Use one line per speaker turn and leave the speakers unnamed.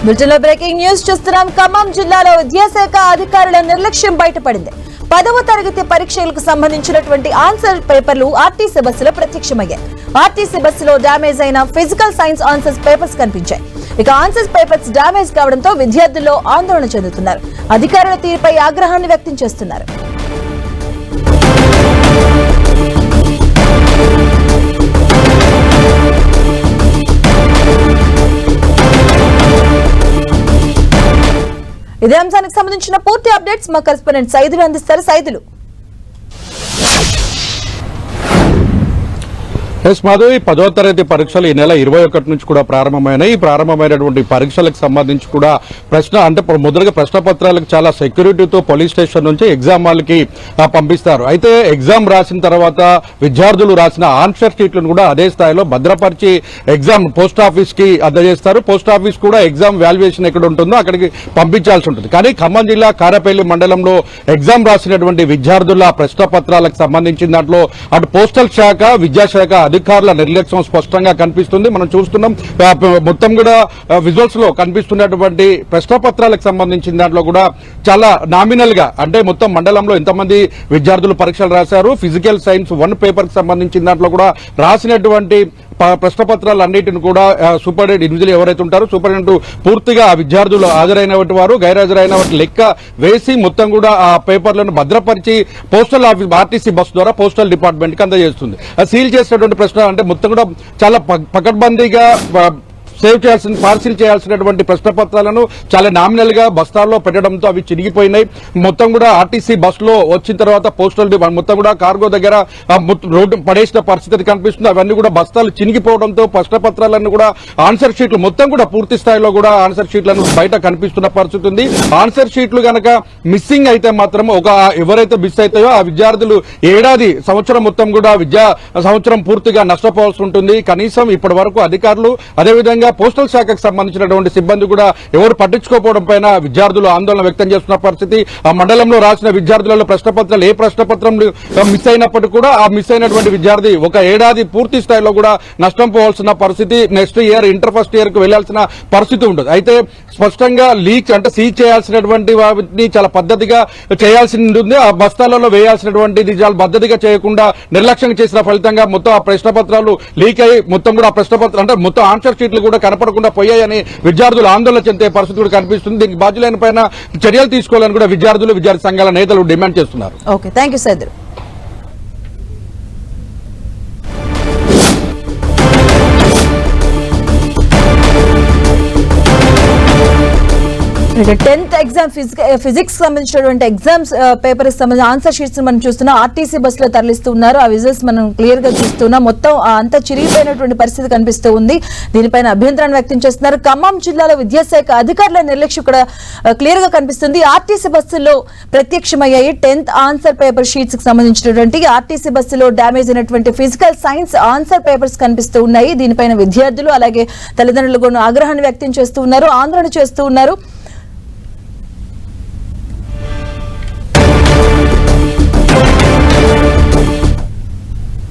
బులెటిన్లో breaking news చూస్తున్నాం. ఖమ్మం జిల్లాలో విద్యాశాఖ అధికారుల నిర్లక్ష్యం బయటపడింది. 10వ తరగతి పరీక్షలకు సంబంధించినటువంటి ఆన్సర్ పేపర్లు ఆర్టీసీ బస్సులో ప్రత్యక్షమయ్యాయి. ఆర్టీసీ బస్సులో డ్యామేజ్ అయిన ఫిజికల్ సైన్స్ ఆన్సర్స్ పేపర్స్ కనిపించాయి. ఇక ఆన్సర్స్ పేపర్స్ డ్యామేజ్ కావడంతో విద్యార్థుల్లో ఆందోళన చెందుతున్నారు. అధికారుల తీరుపై ఆగ్రహాన్ని వ్యక్తం చేస్తున్నారు. ఇదే అంశానికి సంబంధించిన పూర్తి అప్డేట్స్ మా కరెస్పాండెంట్ సైదులు అందిస్తారు. సైదులు.
మాధవి, 10వ తరగతి పరీక్షలు ఈ నెల 21 నుంచి కూడా ప్రారంభమైనాయి. ప్రారంభమైనటువంటి పరీక్షలకు సంబంధించి కూడా మొదలుగా ప్రశ్న పత్రాలకు చాలా సెక్యూరిటీతో పోలీస్ స్టేషన్ నుంచి ఎగ్జామ్ వాళ్ళకి పంపిస్తారు. అయితే ఎగ్జామ్ రాసిన తర్వాత విద్యార్థులు రాసిన ఆన్సర్ షీట్లను కూడా అదే స్థాయిలో భద్రపరిచి ఎగ్జామ్ పోస్ట్ ఆఫీస్ కి అందజేస్తారు. పోస్ట్ ఆఫీస్ కూడా ఎగ్జామ్ వాల్యుయేషన్ ఎక్కడ ఉంటుందో అక్కడికి పంపించాల్సి ఉంటుంది. కానీ ఖమ్మం జిల్లా కారపల్లి మండలంలో ఎగ్జామ్ రాసినటువంటి విద్యార్థుల ప్రశ్న పత్రాలకు సంబంధించిన దాంట్లో అటు పోస్టల్ శాఖ, విద్యాశాఖ అధికారుల నిర్లక్ష్యం స్పష్టంగా కనిపిస్తుంది. మనం చూస్తున్నాం మొత్తం కూడా విజువల్స్ లో కనిపిస్తున్నటువంటి ప్రశ్న పత్రాలకు సంబంధించిన దాంట్లో కూడా చాలా నామినల్ గా అంటే మొత్తం మండలంలో ఎంతమంది విద్యార్థులు పరీక్షలు రాశారు, ఫిజికల్ సైన్స్ 1 పేపర్ కి సంబంధించిన దాంట్లో కూడా రాసినటువంటి ప్రశ్న పత్రాలు అన్నిటిని కూడా సూపరింటెండెంట్ ఇండివిజువల్ ఎవరైతే ఉంటారో సూపరింటెండెంట్ పూర్తిగా విద్యార్థులు హాజరైన వారు గైరాజరైన వాటి లెక్క వేసి మొత్తం కూడా ఆ పేపర్లను భద్రపరిచి పోస్టల్ ఆఫీస్ ఆర్టీసీ బస్ ద్వారా పోస్టల్ డిపార్ట్మెంట్ కి అందజేస్తుంది. సీల్ చేసినటువంటి ప్రశ్న అంటే మొత్తం కూడా చాలా పకడ్బందీగా పార్సిల్ చేయాల్సినటువంటి ప్రశ్న పత్రాలను చాలా నామినల్ గా బస్తాల్లో పెట్టడంతో అవి చిరిగిపోయినాయి. మొత్తం కూడా ఆర్టీసీ బస్ లో వచ్చిన తర్వాత పోస్టల్ మొత్తం కూడా కార్గో దగ్గర రోడ్డు పడేసిన పరిస్థితి కనిపిస్తుంది. అవన్నీ కూడా బస్తాలు చినిగిపోవడంతో ప్రశ్న పత్రాలన్నీ కూడా ఆన్సర్ షీట్లు మొత్తం కూడా పూర్తి స్థాయిలో కూడా ఆన్సర్ షీట్లను బయట కనిపిస్తున్న పరిస్థితి ఉంది. ఆన్సర్ షీట్లు గనక మిస్సింగ్ అయితే మాత్రం ఎవరైతే మిస్ అవుతాయో ఆ విద్యార్థులు సంవత్సరం మొత్తం కూడా విద్యా సంవత్సరం పూర్తిగా నష్టపోవాల్సి ఉంటుంది. కనీసం ఇప్పటి వరకు అధికారులు అదేవిధంగా పోస్టల్ శాఖకు సంబంధించినటువంటి సిబ్బంది కూడా ఎవరు పట్టించుకోకపోవడం పైన విద్యార్థులు ఆందోళన వ్యక్తం చేస్తున్న పరిస్థితి. ఆ మండలంలో రాసిన విద్యార్థులలో ప్రశ్న పత్రాలు ఏ ప్రశ్న పత్రం మిస్ అయినప్పటికీ కూడా ఆ మిస్ అయినటువంటి విద్యార్థి ఒక ఏడాది పూర్తి స్థాయిలో కూడా నష్టం పోవాల్సిన పరిస్థితి, next year inter first year కు వెళ్లాల్సిన పరిస్థితి ఉంటుంది. అయితే స్పష్టంగా లీక్ అంటే సీజ్ చేయాల్సినటువంటి వాటిని చాలా పద్ధతిగా చేయాల్సి ఉంటుంది. ఆ బస్తాలలో వేయాల్సినటువంటిది చాలా పద్ధతిగా చేయకుండా నిర్లక్ష్యం చేసిన ఫలితంగా మొత్తం ఆ ప్రశ్న పత్రాలు లీక్ అయ్యి మొత్తం కూడా ఆ ప్రశ్న పత్రాలు అంటే మొత్తం ఆన్సర్ షీట్లు కూడా కనపడకుండా పోయాయని విద్యార్థులు ఆందోళన చెందే పరిస్థితి కూడా కనిపిస్తుంది. దీనికి బాధ్యులైన పైన చర్యలు తీసుకోవాలని కూడా విద్యార్థులు, విద్యార్థి సంఘాల నేతలు డిమాండ్ చేస్తున్నారు.
Okay, thank you Saidulu. ఇక 10th ఎగ్జామ్ ఫిజిక్స్ సంబంధించినటువంటి ఎగ్జామ్స్ పేపర్ సంబంధించిన ఆన్సర్ షీట్స్ మనం చూస్తున్నాం. ఆర్టీసీ బస్సులో తరలిస్తున్నారు. ఆ విజువల్స్ మనం క్లియర్ గా చూస్తున్నాం. మొత్తం అంతా చిరిగిపోయినటువంటి పరిస్థితి కనిపిస్తూ ఉంది. దీనిపైన అభ్యంతరాన్ని వ్యక్తం చేస్తున్నారు. ఖమ్మం జిల్లాలో విద్యాశాఖ అధికారుల నిర్లక్ష్యం కూడా క్లియర్ గా కనిపిస్తుంది. ఆర్టీసీ బస్సుల్లో ప్రత్యక్షమయ్యాయి 10th ఆన్సర్ పేపర్ షీట్స్ కి సంబంధించినటువంటి ఆర్టీసీ బస్సులో డ్యామేజ్ అయినటువంటి ఫిజికల్ సైన్స్ ఆన్సర్ పేపర్స్ కనిపిస్తూ ఉన్నాయి. దీనిపైన విద్యార్థులు అలాగే తల్లిదండ్రులు కూడా ఆగ్రహాన్ని వ్యక్తం చేస్తూ ఉన్నారు, ఆందోళన చేస్తూ ఉన్నారు.